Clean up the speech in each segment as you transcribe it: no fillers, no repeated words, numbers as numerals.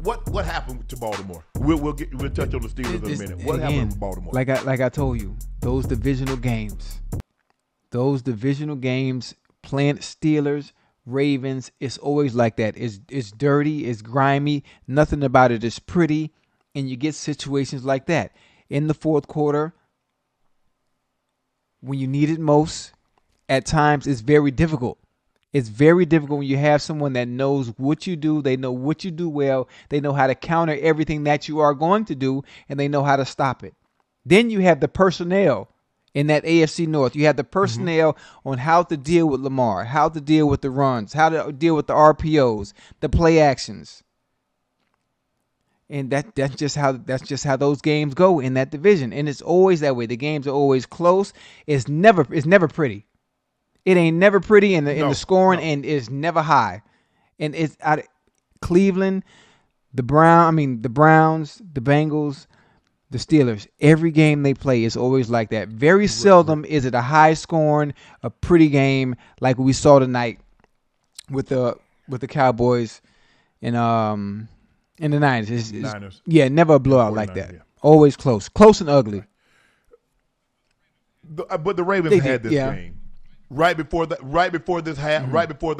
What happened to Baltimore? We'll touch on the Steelers in a minute. What happened to Baltimore? Like I told you, those divisional games, playing Steelers, Ravens, it's always like that. It's dirty, it's grimy, nothing about it is pretty, and you get situations like that in the fourth quarter when you need it most. At times, it's very difficult. It's very difficult when you have someone that knows what you do. They know what you do well. They know how to counter everything that you are going to do, and they know how to stop it. Then you have the personnel in that AFC North. You have the personnel on how to deal with Lamar, how to deal with the runs, how to deal with the RPOs, the play actions. And that's just how those games go in that division. And it's always that way. The games are always close. It's never pretty. It ain't never pretty in the scoring, and it's never high. And it's Cleveland, the Browns, the Bengals, the Steelers. Every game they play is always like that. Very seldom is it a high scoring, a pretty game like we saw tonight with the Cowboys and the Niners. Niners. Yeah, never a blowout like that. Yeah. Always close and ugly. But the Ravens had this game. Right before the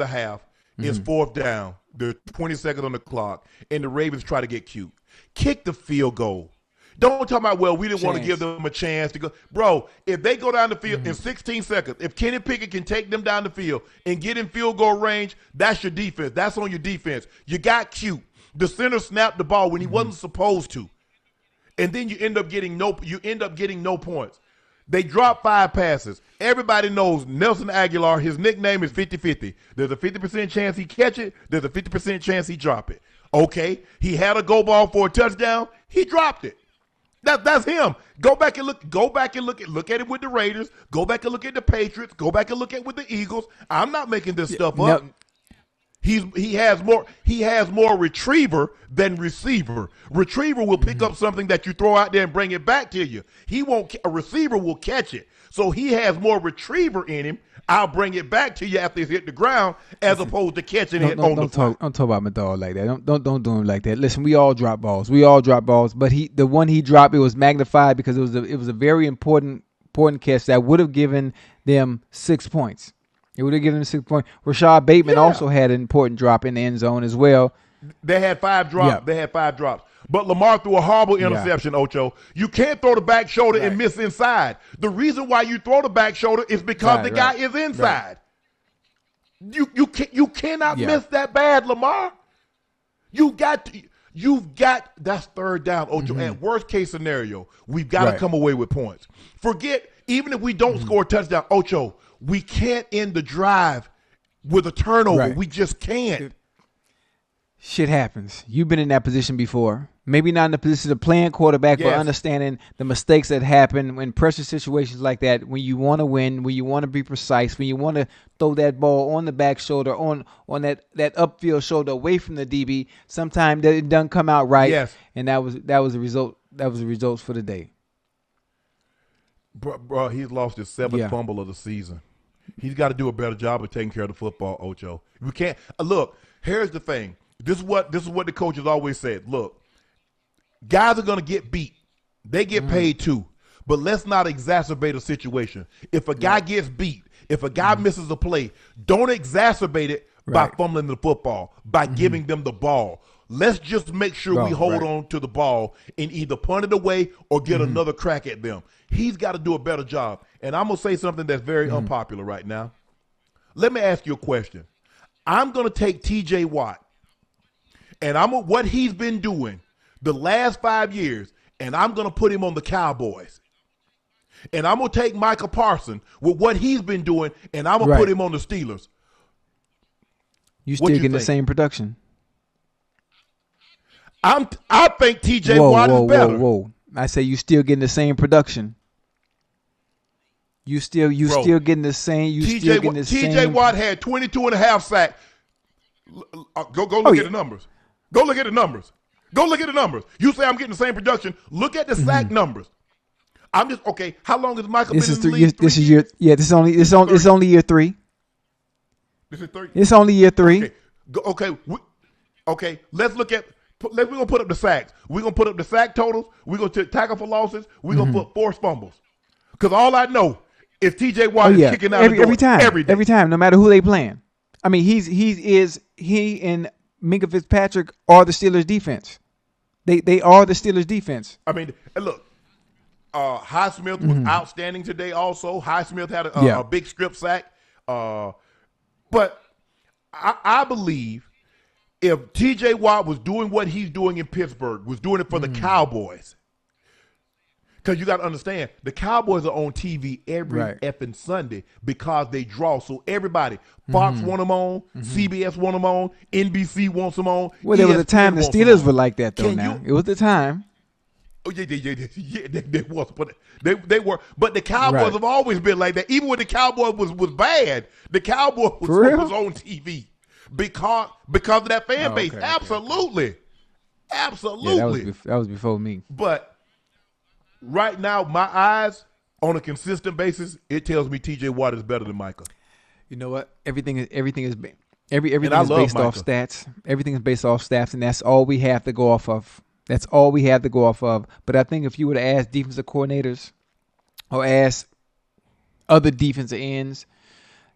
half, it's fourth down. There's 20 seconds on the clock, and the Ravens try to get cute. Kick the field goal. Don't talk about, we didn't want to give them a chance to go. Bro, if they go down the field in 16 seconds, if Kenny Pickett can take them down the field and get in field goal range, that's your defense. That's on your defense. You got cute. The center snapped the ball when he wasn't supposed to. And then you end up getting no points. They dropped 5 passes. Everybody knows Nelson Aguilar, his nickname is 50-50. There's a 50% chance he catch it. There's a 50% chance he drop it. Okay, he had a go ball for a touchdown. He dropped it. That's him. Look at it with the Raiders. Go back and look at the Patriots. Go back and look at it with the Eagles. I'm not making this stuff up. No. He has more retriever than receiver. Retriever will pick up something that you throw out there and bring it back to you. A receiver will catch it. So he has more retriever in him. I'll bring it back to you after it's hit the ground, as opposed to catching it on the fly. Don't talk about my dog like that. Don't do him like that. Listen, we all drop balls. But the one he dropped, it was magnified because it was a very important catch that would have given them 6 points. It would have given them 6 points. Rashad Bateman also had an important drop in the end zone as well. They had 5 drops. Yeah. But Lamar threw a horrible interception, Ocho. You can't throw the back shoulder and miss inside. The reason why you throw the back shoulder is because the guy is inside. Right. You cannot miss that bad, Lamar. You've got that's third down, Ocho. At worst case scenario, we've got to come away with points. Forget, even if we don't score a touchdown, Ocho, we can't end the drive with a turnover. Right. We just can't. Shit happens. You've been in that position before. Maybe not in the position of playing quarterback, but understanding the mistakes that happen when pressure situations like that, when you want to win, when you want to be precise, when you want to throw that ball on the back shoulder, on that upfield shoulder away from the DB, sometimes it doesn't come out right. Yes. And that was the result. That was the results for the day. Bro, he's lost his 7th fumble of the season. He's got to do a better job of taking care of the football, Ocho. We can't look. Here's the thing. This is what the coaches always said. Look, guys are going to get beat. They get paid too. But let's not exacerbate a situation. If a guy gets beat, if a guy misses a play, don't exacerbate it by fumbling the football, by giving them the ball. Let's just make sure we hold on to the ball and either punt it away or get another crack at them. He's got to do a better job. And I'm going to say something that's very unpopular right now. Let me ask you a question. I'm going to take T.J. Watt, and what he's been doing the last 5 years, and I'm going to put him on the Cowboys. And I'm going to take Micah Parsons with what he's been doing, and I'm going to put him on the Steelers. You still getting the same production? I think T.J. Watt is better. Whoa. I say you still getting the same production. You still getting the same. T.J. Watt had 22 and a half sacks. Go look at the numbers. Go look at the numbers. You say I'm getting the same production. Look at the sack numbers. I'm just okay. How long has Michael been in the league? This is only year 3. This is 3. It's only year 3. Okay. Okay. Let's look at We're gonna put up the sacks. We're gonna put up the sack totals. We're gonna tackle for losses. We're gonna put forced fumbles. Because all I know is T.J. Watt is kicking out the door every time, no matter who they playing. I mean, he and Micah Fitzpatrick are the Steelers defense. They are the Steelers defense. I mean, look, Highsmith was outstanding today. Also, Highsmith had a big strip sack. But I believe if T.J. Watt was doing what he's doing in Pittsburgh, was doing it for the Cowboys, because you got to understand, the Cowboys are on TV every effing Sunday because they draw. So everybody, Fox want them on, CBS want them on, NBC wants them on. Well, there was a time the Steelers were like that, though. It was the time. Oh yeah, they was, but they were. But the Cowboys have always been like that. Even when the Cowboys was bad, the Cowboys was on TV because of that fan base. Absolutely. Yeah, that was before me. But right now, my eyes on a consistent basis, it tells me T.J. Watt is better than Micah. You know what? Everything is based off stats. Everything is based off stats, and that's all we have to go off of. That's all we have to go off of. But I think if you were to ask defensive coordinators or ask other defensive ends,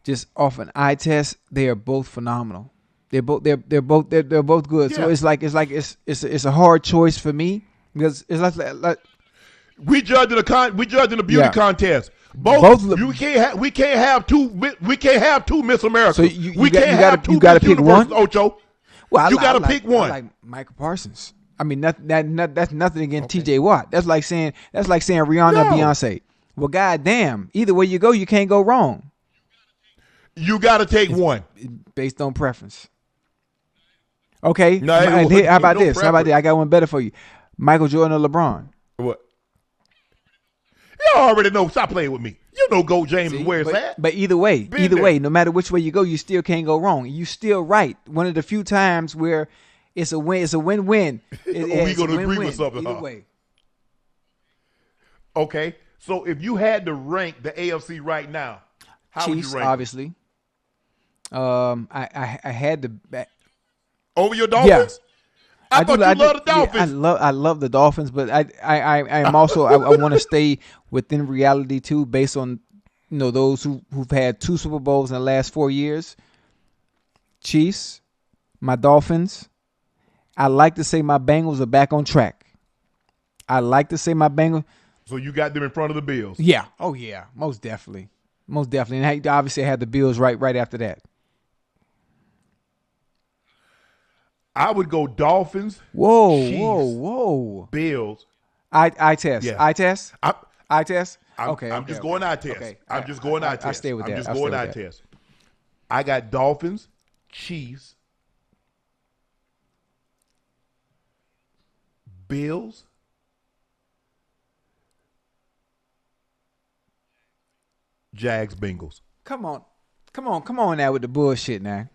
just off an eye test, they are both phenomenal. They're both good. Yeah. So it's a hard choice for me because it's like we judging a beauty contest. We can't have two Miss America. So you got to pick one. Ocho. Well, you got to pick one. I like Micah Parsons. I mean, that's nothing against T.J. Watt. That's like saying Rihanna or Beyonce. Well, goddamn, either way you go, you can't go wrong. You got to take one based on preference. Okay, how about this? How about this? I got one better for you. Michael Jordan or LeBron? What? You already know. Stop playing with me. You know, Go James is where it's at. But either way, no matter which way you go, you still can't go wrong. You still right. One of the few times where it's a win. It's a win-win. We gonna agree with something. Either way. Okay, so if you had to rank the AFC right now, how Chiefs, would you rank? Obviously. I had to over your Dolphins. Yeah. I thought you loved the Dolphins. Yeah, I love the Dolphins, but I am also I want to stay within reality too, based on those who've had 2 Super Bowls in the last 4 years. Chiefs, my Dolphins. I like to say my Bengals are back on track. I like to say my Bengals. So you got them in front of the Bills. Yeah. Oh yeah. Most definitely. And I obviously had the Bills right after that. I would go Dolphins. Whoa. Bills. I test. Yeah. I test. I test. I'm just going eye test. Okay. I'm just going eye test. I stay with that. I'm just going eye test. I got Dolphins, Chiefs, Bills, Jags, Bengals. Come on now with the bullshit now.